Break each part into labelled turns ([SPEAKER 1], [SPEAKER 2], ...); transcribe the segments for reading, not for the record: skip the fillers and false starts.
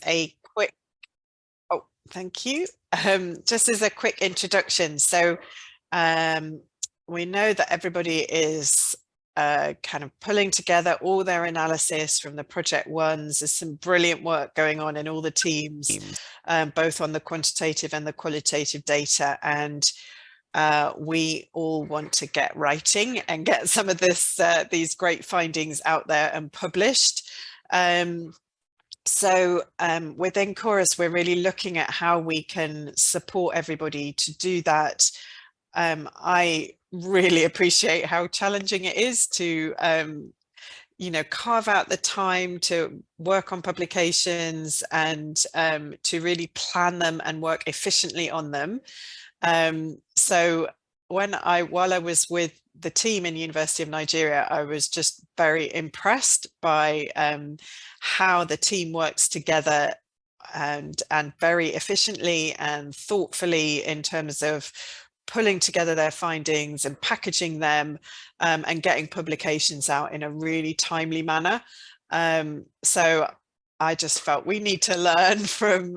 [SPEAKER 1] a quick, oh, thank you. Just as a quick introduction. So we know that everybody is kind of pulling together all their analysis from the project ones. There's some brilliant work going on in all the teams, both on the quantitative and the qualitative data. And we all want to get writing and get some of this, these great findings out there and published. So within CHORUS, we're really looking at how we can support everybody to do that. I really appreciate how challenging it is to, you know, carve out the time to work on publications and to really plan them and work efficiently on them. So while I was with the team in University of Nigeria, I was just very impressed by how the team works together and very efficiently and thoughtfully in terms of pulling together their findings and packaging them and getting publications out in a really timely manner. So I just felt we need to learn from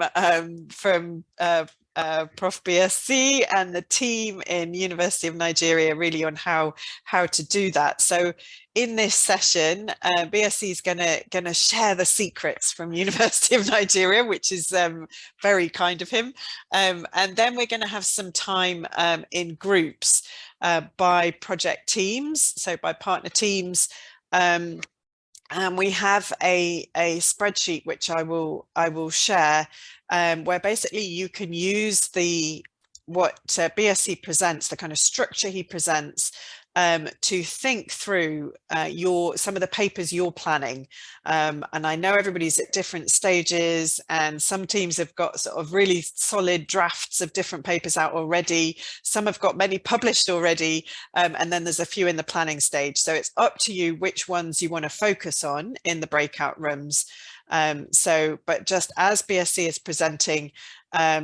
[SPEAKER 1] Prof BSC and the team in University of Nigeria really on how to do that. So in this session, BSC is gonna share the secrets from University of Nigeria, which is very kind of him. And then we're gonna have some time in groups by project teams, so by partner teams. And we have a spreadsheet which I will share, where basically you can use what BSC presents, the kind of structure he presents, to think through some of the papers you're planning. And I know everybody's at different stages, and some teams have got sort of really solid drafts of different papers out already. Some have got many published already, and then there's a few in the planning stage. So it's up to you which ones you want to focus on in the breakout rooms. But just as BSC is presenting,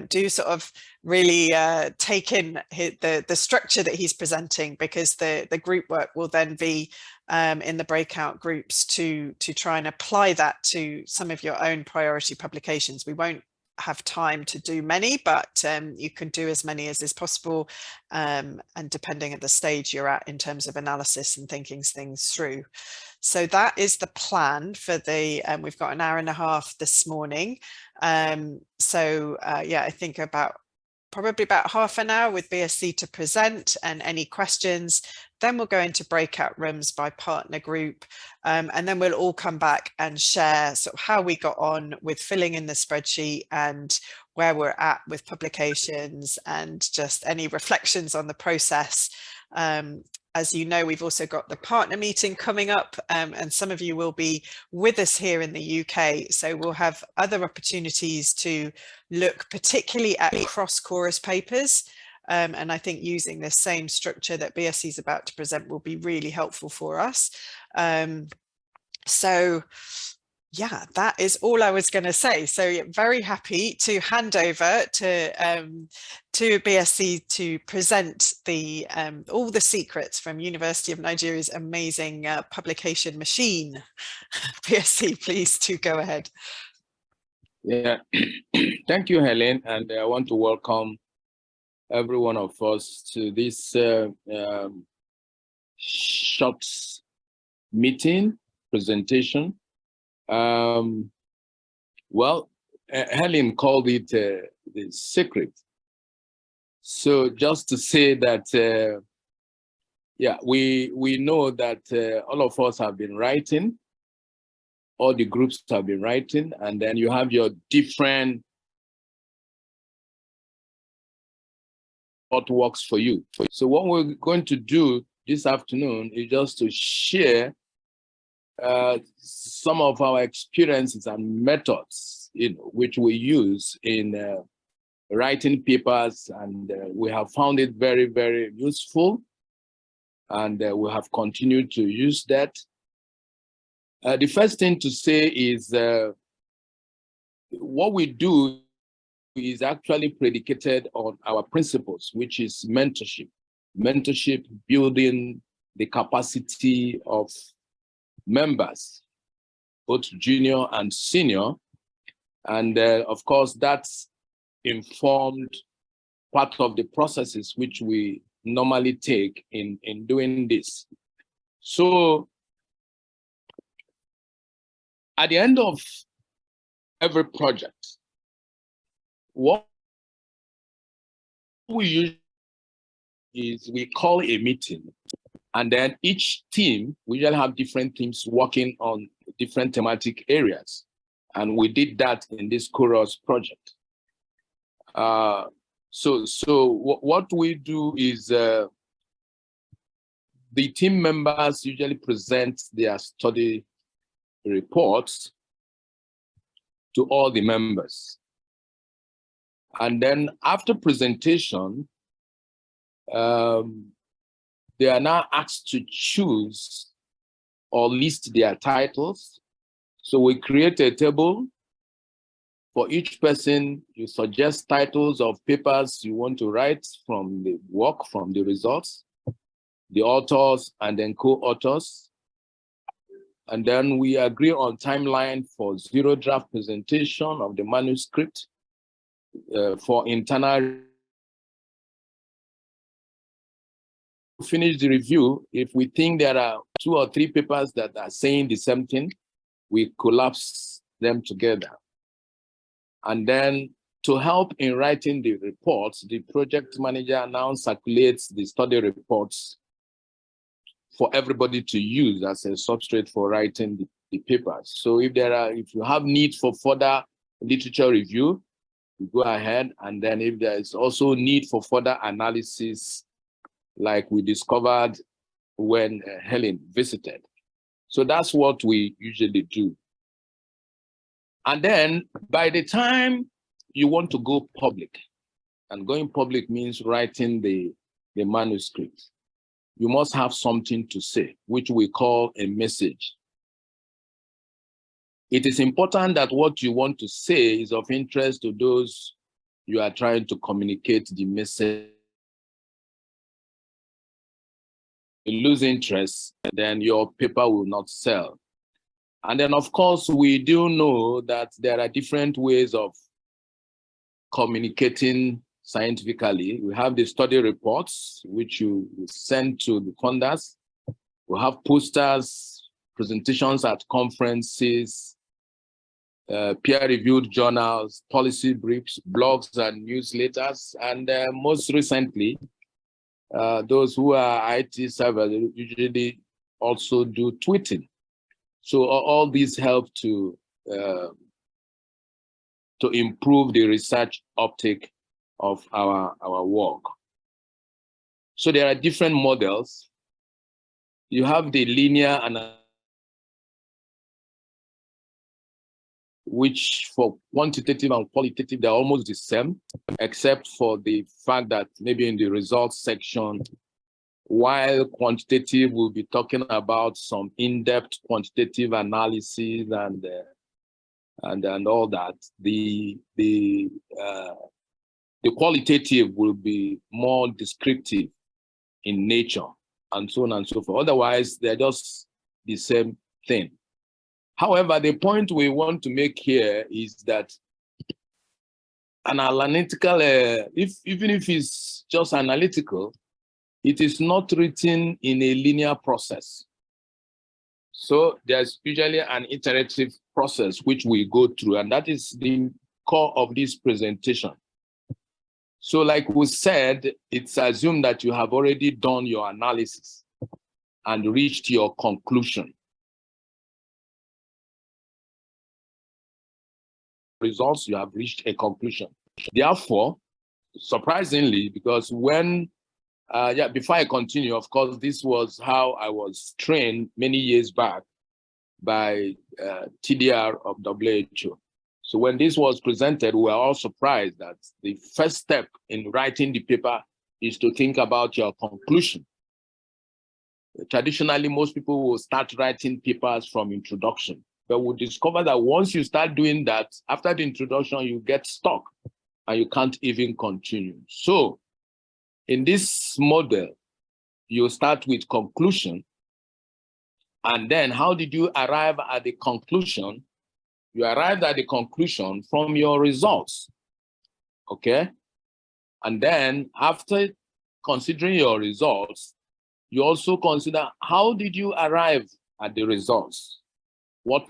[SPEAKER 1] do sort of really take in the structure that he's presenting, because the group work will then be in the breakout groups to try and apply that to some of your own priority publications. We won't have time to do many, but you can do as many as is possible, and depending at the stage you're at in terms of analysis and thinking things through. So that is the plan for we've got an hour and a half this morning. Yeah, I think probably about half an hour with BSC to present and any questions. Then we'll go into breakout rooms by partner group. And then we'll all come back and share sort of how we got on with filling in the spreadsheet and where we're at with publications and just any reflections on the process. As you know, we've also got the partner meeting coming up, and some of you will be with us here in the UK. So we'll have other opportunities to look particularly at cross-CHORUS papers. And I think using the same structure that BSC is about to present will be really helpful for us. So yeah, that is all I was going to say. So very happy to hand over to BSC to present all the secrets from University of Nigeria's amazing publication machine. BSC, please do go ahead.
[SPEAKER 2] Yeah, thank you, Helen. And I want to welcome every one of us to this short meeting presentation. Well, Helen called it the secret. So just to say that, yeah, we know that all of us have been writing, all the groups have been writing, and then you have your different what works for you. So what we're going to do this afternoon is just to share some of our experiences and methods, which we use in writing papers, and we have found it very, very useful, and we have continued to use that. The first thing to say is what we do is actually predicated on our principles, which is mentorship. Mentorship, building the capacity of members, both junior and senior, And of course, that's informed part of the processes which we normally take in doing this. So at the end of every project, what we use is we call a meeting, and then each team, we usually have different teams working on different thematic areas. And we did that in this CHORUS project. So what we do is the team members usually present their study reports to all the members. And then after presentation, they are now asked to choose or list their titles. So we create a table. For each person, you suggest titles of papers you want to write from the work, from the results, the authors, and then co-authors. And then we agree on timeline for zero draft presentation of the manuscript for internal. Finish the review. If we think there are 2 or 3 papers that are saying the same thing, we collapse them together. And then to help in writing the reports, the project manager now circulates the study reports for everybody to use as a substrate for writing the papers. So if you have need for further literature review, you go ahead. And then if there is also need for further analysis, like we discovered when Helen visited. So that's what we usually do. And then by the time you want to go public, and going public means writing the manuscript, you must have something to say, which we call a message. It is important that what you want to say is of interest to those you are trying to communicate the message. If you lose interest, then your paper will not sell. And then, of course, we do know that there are different ways of communicating scientifically. We have the study reports, which you send to the funders. We have posters, presentations at conferences, peer-reviewed journals, policy briefs, blogs, and newsletters. And most recently, those who are IT servers usually also do tweeting. So all these help to improve the research uptake of our work. So there are different models. You have the linear analysis, which for quantitative and qualitative, they're almost the same, except for the fact that maybe in the results section, while quantitative will be talking about some in-depth quantitative analysis and all that, the qualitative will be more descriptive in nature and so on and so forth. Otherwise, they're just the same thing. However, the point we want to make here is that an analytical, even if it's just analytical, it is not written in a linear process. So there's usually an iterative process which we go through, and that is the core of this presentation. So like we said, it's assumed that you have already done your analysis and reached your conclusion. Results, you have reached a conclusion. Therefore, surprisingly, because when before I continue, of course, this was how I was trained many years back by TDR of WHO. So when this was presented, we were all surprised that the first step in writing the paper is to think about your conclusion. Traditionally, most people will start writing papers from introduction, but we discover that once you start doing that, after the introduction, you get stuck and you can't even continue. So in this model, you start with conclusion. And then how did you arrive at the conclusion? You arrived at the conclusion from your results, okay? And then after considering your results, you also consider how did you arrive at the results? What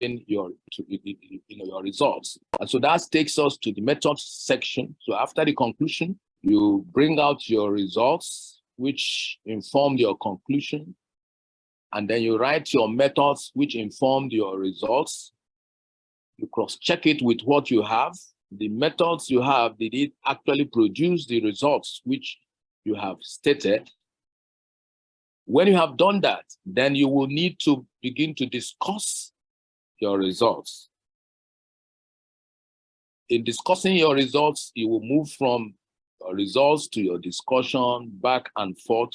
[SPEAKER 2] in your results. And so that takes us to the methods section. So after the conclusion, you bring out your results, which informed your conclusion. And then you write your methods, which informed your results. You cross-check it with what you have. The methods you have, did it actually produce the results which you have stated? When you have done that, then you will need to begin to discuss your results. In discussing your results, you will move from your results to your discussion, back and forth,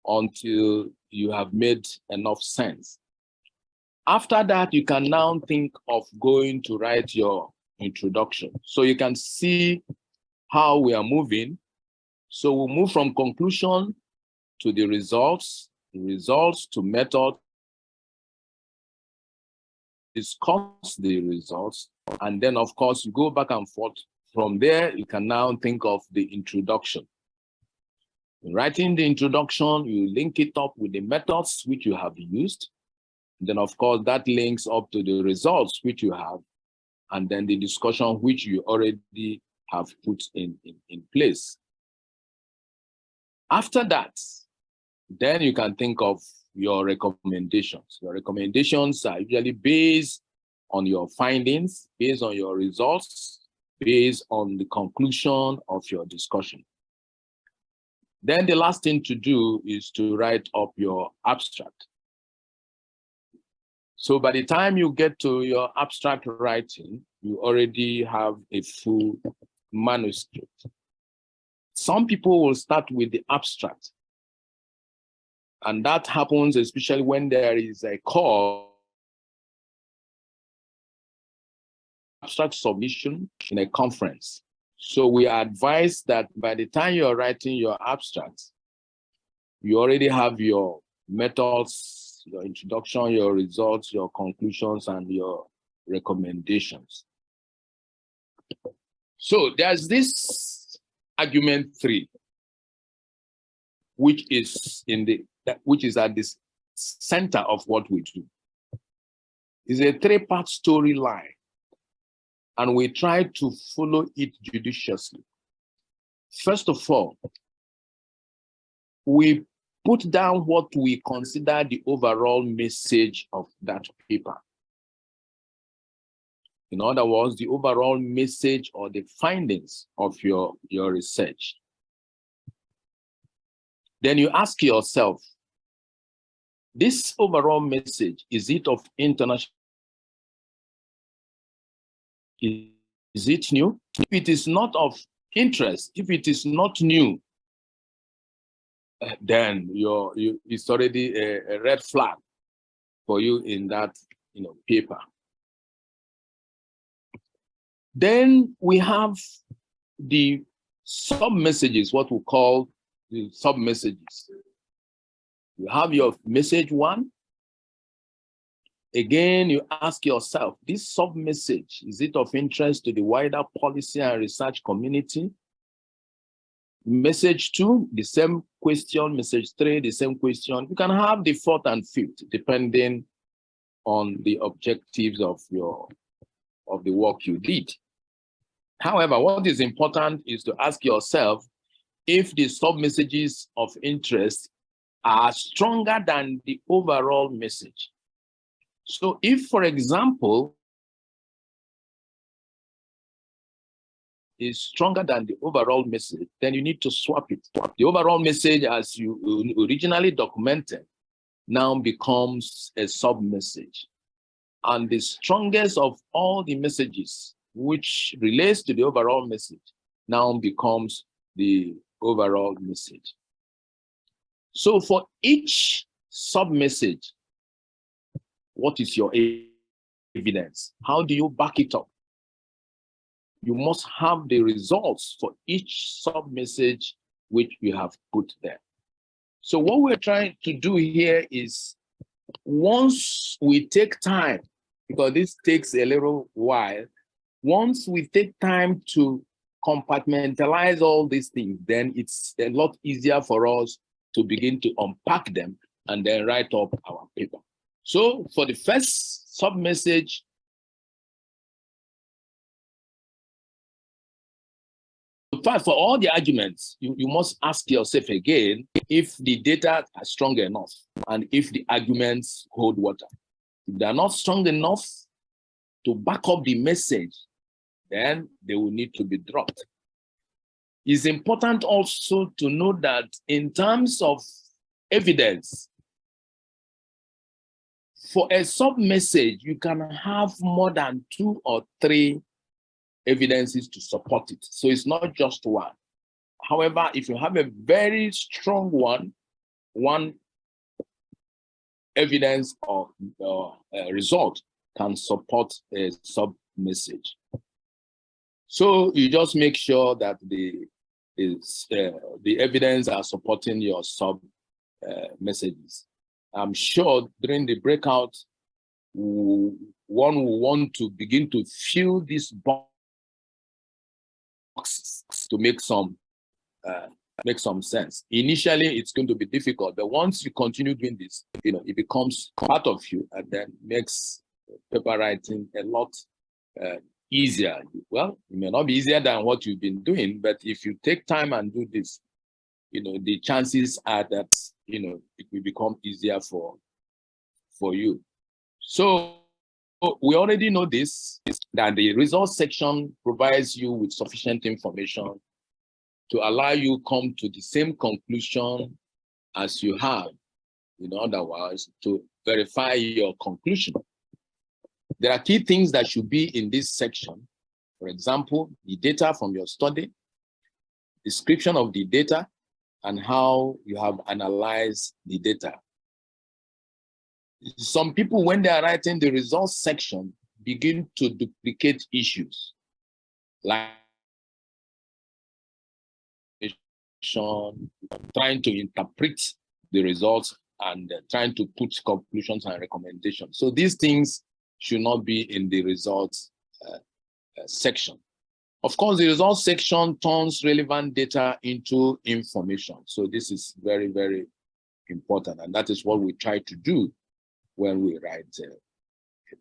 [SPEAKER 2] until you have made enough sense. After that, you can now think of going to write your introduction. So you can see how we are moving. So we'll move from conclusion to the results to method, discuss the results, and then of course you go back and forth. From there, you can now think of the introduction. In writing the introduction, you link it up with the methods which you have used. Then of course that links up to the results which you have, and then the discussion which you already have put in place. After that, then you can think of your recommendations. Your recommendations are usually based on your findings, based on your results, based on the conclusion of your discussion. Then the last thing to do is to write up your abstract. So by the time you get to your abstract writing, you already have a full manuscript. Some people will start with the abstract. And that happens especially when there is a call, abstract submission in a conference. So we advise that by the time you're writing your abstract, you already have your methods, your introduction, your results, your conclusions, and your recommendations. So there's this argument 3, which is at the center of what we do. It's a 3-part storyline, and we try to follow it judiciously. First of all, we put down what we consider the overall message of that paper. In other words, the overall message or the findings of your research. Then you ask yourself, this overall message, is it of international? Is it new? If it is not of interest, if it is not new, then it's already a red flag for you in that paper. Then we have the sub-messages, what we call the sub-messages. You have your message 1. Again, you ask yourself, this sub-message, is it of interest to the wider policy and research community? Message 2, the same question. Message 3, the same question. You can have the 4th and 5th, depending on the objectives of the work you did. However, what is important is to ask yourself if the sub-messages of interest are stronger than the overall message. So if, for example, is stronger than the overall message, then you need to swap it. The overall message, as you originally documented, now becomes a sub-message. And the strongest of all the messages, which relates to the overall message, now becomes the overall message. So for each sub-message, what is your evidence? How do you back it up? You must have the results for each sub-message which you have put there. So what we're trying to do here is once we take time, because this takes a little while, once we take time to compartmentalize all these things, then it's a lot easier for us to begin to unpack them and then write up our paper. So for the first sub-message, in fact, for all the arguments, you must ask yourself again if the data are strong enough and if the arguments hold water. If they are not strong enough to back up the message, then they will need to be dropped. It's important also to know that in terms of evidence, for a sub-message, you can have more than 2 or 3 evidences to support it. So it's not just one. However, if you have a very strong one evidence or result can support a sub-message. So you just make sure that the evidence are supporting your sub-messages. I'm sure during the breakout, one will want to begin to fill these boxes to make some sense. Initially, it's going to be difficult, but once you continue doing this, it becomes part of you and then makes paper writing a lot easier. Well, it may not be easier than what you've been doing, but if you take time and do this, the chances are that, it will become easier for you. So we already know this, that the results section provides you with sufficient information to allow you come to the same conclusion as you have, in other words, to verify your conclusion. There are key things that should be in this section. For example, the data from your study, description of the data, and how you have analyzed the data. Some people, when they are writing the results section, begin to duplicate issues, like trying to interpret the results and trying to put conclusions and recommendations. So these things should not be in the results section. Of course, the results section turns relevant data into information. So this is very, very important. And that is what we try to do when we write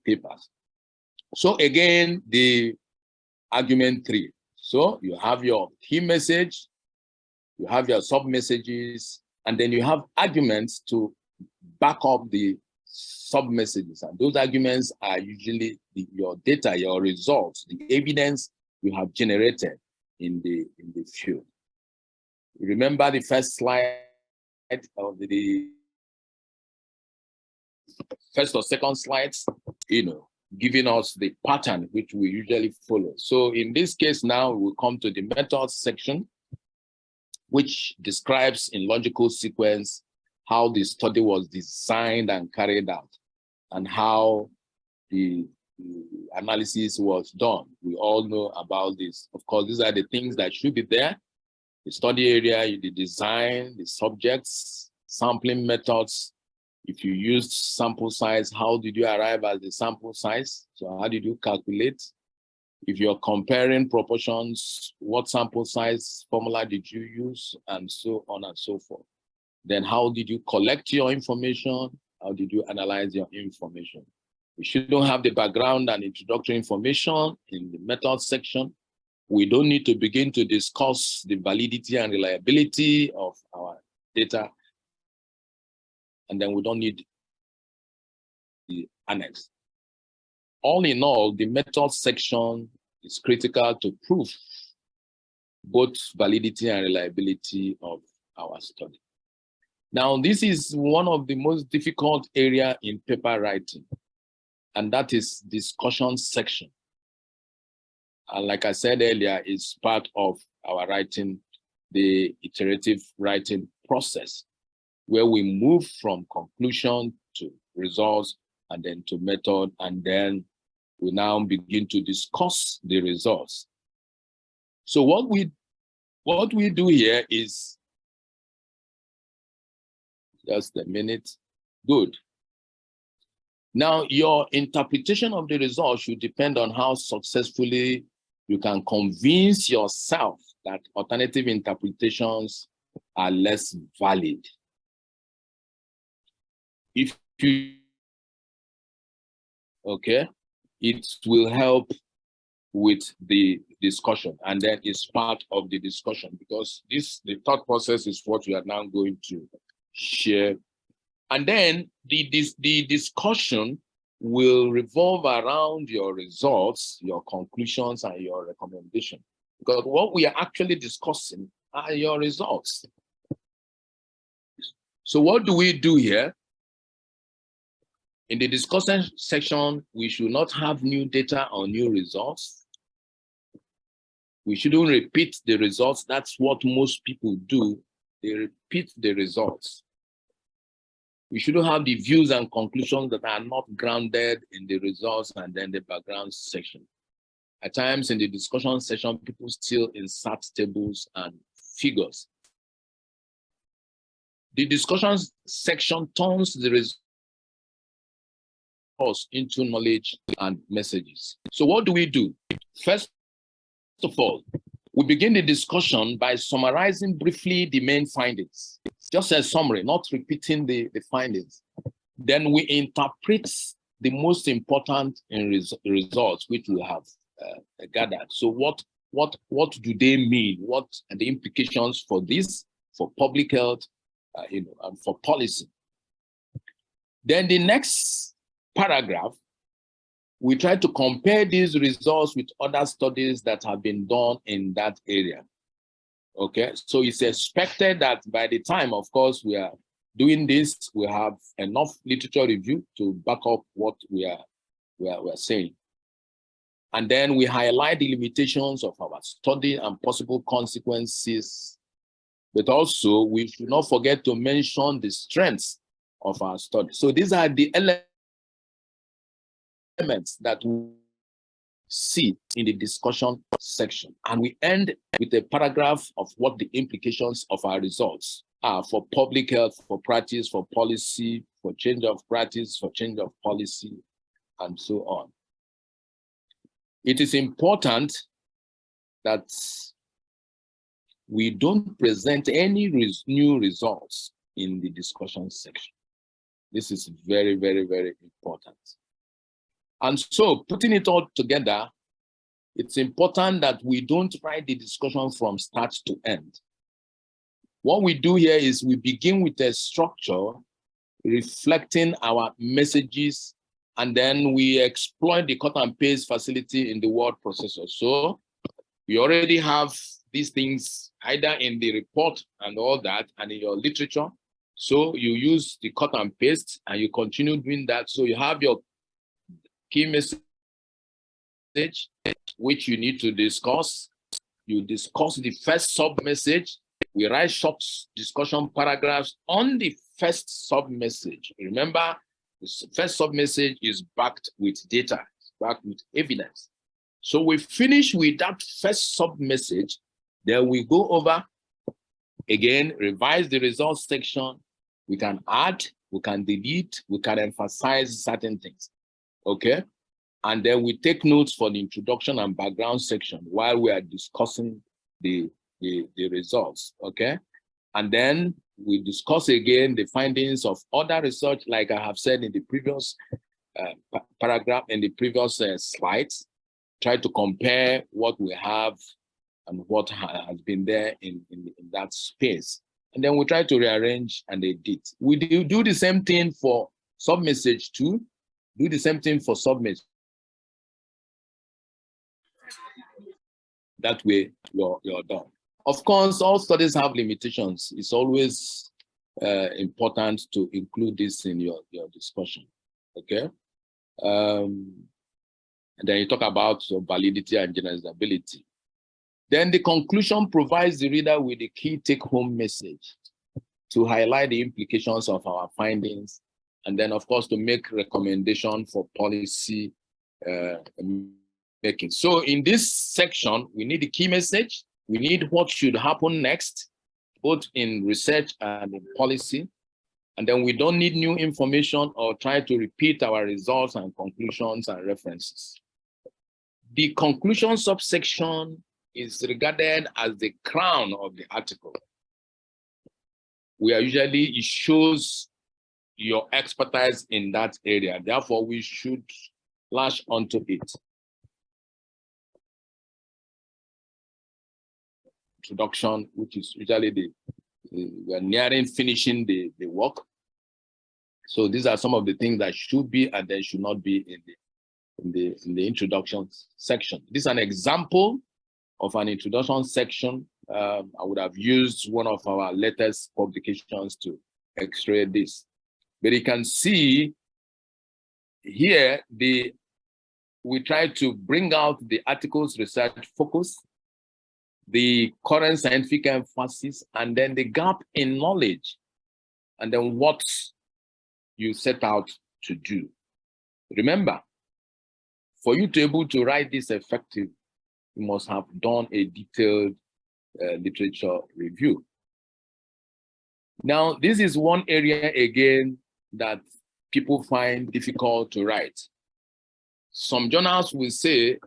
[SPEAKER 2] papers. So again, the argument 3. So you have your key message, you have your sub-messages, and then you have arguments to back up the sub-messages. And those arguments are usually your data, your results, the evidence you have generated in the field. Remember the first slide of the first or second slides, giving us the pattern which we usually follow. So in this case now, we'll come to the methods section, which describes in logical sequence how the study was designed and carried out, and how the analysis was done. We all know about this. Of course, these are the things that should be there: the study area, the design, the subjects, sampling methods. If you used sample size, how did you arrive at the sample size? So how did you calculate? If you're comparing proportions, what sample size formula did you use? And so on and so forth. Then how did you collect your information? How did you analyze your information? We shouldn't have the background and introductory information in the method section. We don't need to begin to discuss the validity and reliability of our data. And then we don't need the annex. All in all, the method section is critical to prove both validity and reliability of our study. Now, this is one of the most difficult areas in paper writing, and that is discussion section. And like I said earlier, it's part of our writing, the iterative writing process, where we move from conclusion to results and then to method, and then we now begin to discuss the results. So what we do here is, just a minute, good. Now, your interpretation of the results should depend on how successfully you can convince yourself that alternative interpretations are less valid. If you, okay, it will help with the discussion, and then it's part of the discussion, because the thought process is what we are now going to share. And then the discussion will revolve around your results, your conclusions, and your recommendation. Because what we are actually discussing are your results. So what do we do here? In the discussion section, we should not have new data or new results. We shouldn't repeat the results. That's what most people do. They repeat the results. We shouldn't have the views and conclusions that are not grounded in the results and then the background section. At times in the discussion session, people still insert tables and figures. The discussion section turns the results into knowledge and messages. So what do we do? First of all, we begin the discussion by summarizing briefly the main findings. Just a summary, not repeating the findings. Then we interpret the most important results which we have gathered. So what do they mean? What are the implications for this, for public health, and for policy? Then the next paragraph, we try to compare these results with other studies that have been done in that area. Okay, so it's expected that by the time, of course, we are doing this, we have enough literature review to back up what we are saying. And then we highlight the limitations of our study and possible consequences. But also, we should not forget to mention the strengths of our study. So these are the elements that we see in the discussion section. And we end with a paragraph of what the implications of our results are for public health, for practice, for policy, for change of practice, for change of policy, and so on. It is important that we don't present any new results in the discussion section. This is very, very, very important. And so, putting it all together, it's important that we don't write the discussion from start to end. What we do here is we begin with a structure reflecting our messages, and then we exploit the cut and paste facility in the word processor. So we already have these things either in the report and all that, and in your literature. So you use the cut and paste, and you continue doing that. So you have your key message, which you need to discuss. You discuss the first sub-message. We write short discussion paragraphs on the first sub-message. Remember, the first sub-message is backed with data, backed with evidence. So we finish with that first sub-message. Then we go over, again, revise the results section. We can add, we can delete, we can emphasize certain things. Okay, and then we take notes for the introduction and background section while we are discussing the results. Okay, and then we discuss again the findings of other research, like I have said in the previous paragraph, in the previous slides. Try to compare what we have and what has been there in that space, and then we try to rearrange and edit. We do the same thing for sub-message 2. Do the same thing for submit. That way, you're done. Of course, all studies have limitations. It's always important to include this in your discussion. Okay. And then you talk about validity and generalizability. Then the conclusion provides the reader with a key take-home message to highlight the implications of our findings, and then, of course, to make recommendation for policy making. So in this section, we need the key message. We need what should happen next, both in research and in policy. And then we don't need new information or try to repeat our results and conclusions and references. The conclusion subsection is regarded as the crown of the article, where usually it shows your expertise in that area. Therefore, we should lash onto it. Introduction, which is usually we are nearing finishing the work. So these are some of the things that should be and they should not be in the introduction section. This is an example of an introduction section. I would have used one of our latest publications to x-ray this. But you can see here, we try to bring out the article's research focus, the current scientific emphasis, and then the gap in knowledge, and then what you set out to do. Remember, for you to be able to write this effective, you must have done a detailed literature review. Now, this is one area again that people find difficult to write. Some journals will say,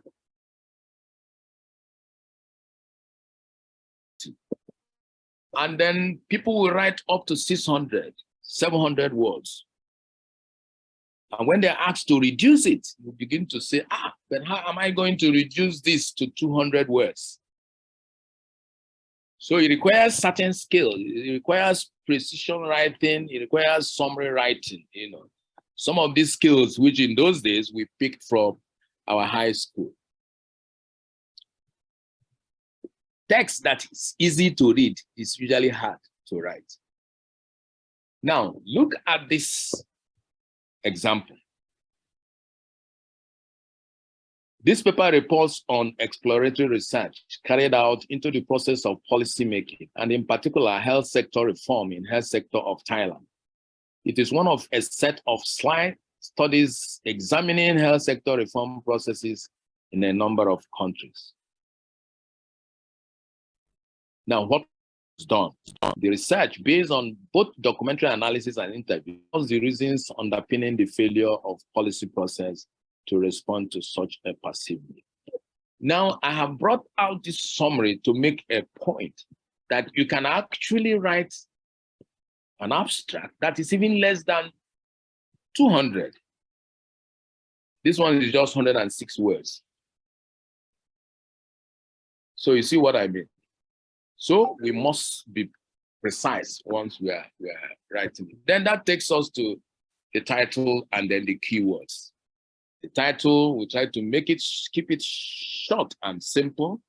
[SPEAKER 2] and then people will write up to 600, 700 words. And when they're asked to reduce it, you begin to say, but how am I going to reduce this to 200 words? So it requires certain skill. It requires precision writing. It requires summary writing, you know. Some of these skills, which in those days we picked from our high school. Text that is easy to read is usually hard to write. Now, look at this example. This paper reports on exploratory research carried out into the process of policymaking, and in particular, health sector reform in health sector of Thailand. It is one of a set of slide studies examining health sector reform processes in a number of countries. Now, what was done? The research, based on both documentary analysis and interviews, the reasons underpinning the failure of policy process to respond to such a perceived need. Now, I have brought out this summary to make a point that you can actually write an abstract that is even less than 200. This one is just 106 words. So you see what I mean? So we must be precise once we are writing. Then that takes us to the title and then the keywords. The title, we try to make it, keep it short and simple.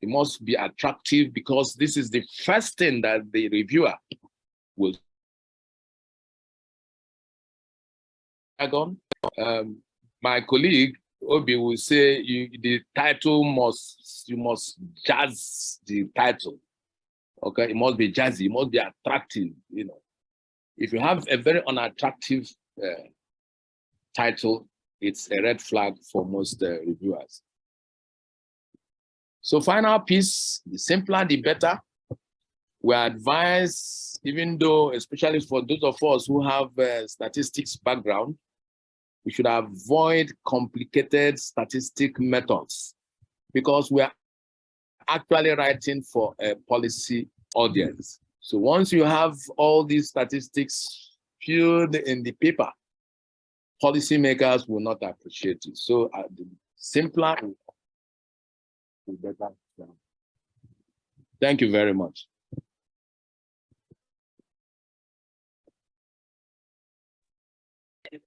[SPEAKER 2] It must be attractive because this is the first thing that the reviewer will. My colleague Obi will say the title you must jazz the title. Okay, it must be jazzy, it must be attractive. You know, if you have a very unattractive title, it's a red flag for most reviewers. So final piece, the simpler, the better. We advise, even though, especially for those of us who have statistics background, we should avoid complicated statistic methods because we are actually writing for a policy audience. So once you have all these statistics filled in the paper, policymakers will not appreciate it. So the simpler, the better. Thank you very much.